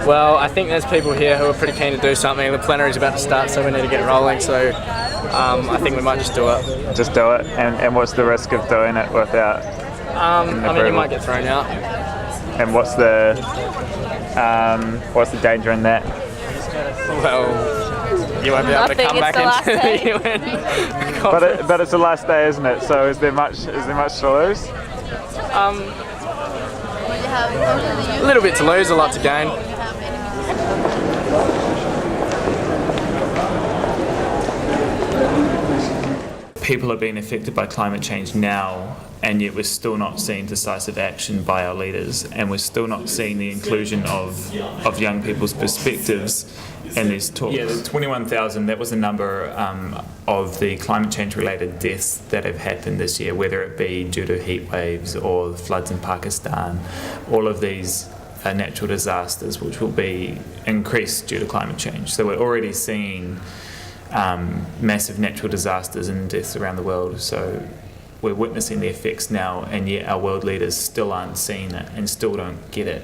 Well, I think there's people here who are pretty keen to do something. The plenary's about to start, so we need to get rolling. So I think we might just do it. Just do it, and what's the risk of doing it without? I mean, you might get thrown out. And what's the danger in that? Well, you won't be able to come back into the UN. But it's the last day, isn't it? So is there much to lose? A little bit to lose, a lot to gain. People are being affected by climate change now, and yet we're still not seeing decisive action by our leaders, and we're still not seeing the inclusion of young people's perspectives in these talks. Yeah, the 21,000, that was the number of the climate change related deaths that have happened this year, whether it be due to heat waves or floods in Pakistan. All of these are natural disasters which will be increased due to climate change. So we're already seeing massive natural disasters and deaths around the world. So we're witnessing the effects now, and yet our world leaders still aren't seeing it and still don't get it.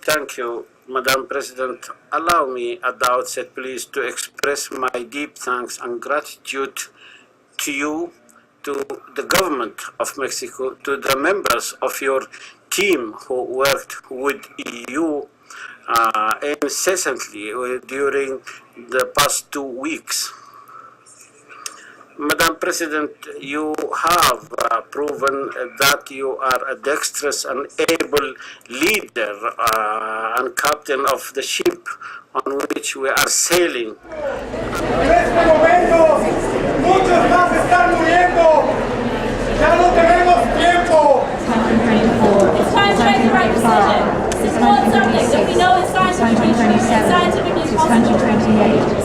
Thank you, Madam President. Allow me at the outset, please, to express my deep thanks and gratitude to you, to the government of Mexico, to the members of your team who worked with you incessantly during the past 2 weeks. Madam President, you have proven that you are a dexterous and able leader and captain of the ship on which we are sailing. En este momento, muchos más están muriendo. Ya no tenemos tiempo. It's time to make the right decision. Support something that we know is scientifically true, scientifically possible.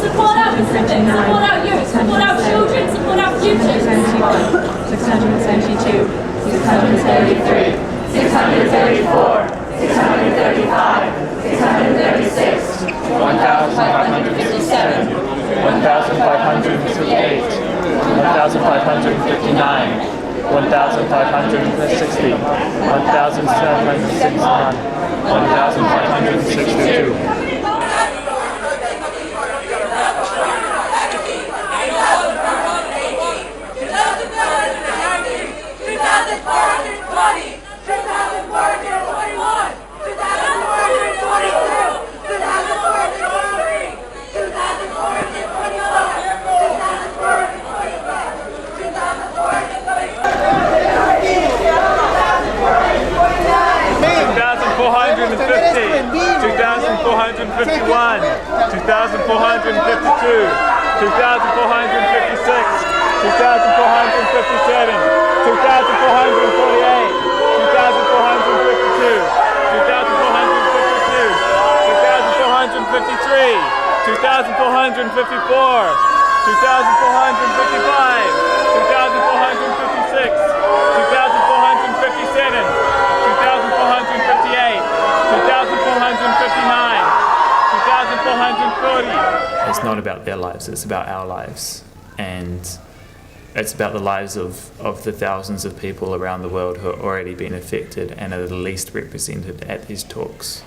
Support our Pacific, support our youth, support our children, support our future. 671, 672, 633, 634. It's not about their lives, it's about our lives. And it's about the lives of the thousands of people around the world who are already been affected and are the least represented at these talks.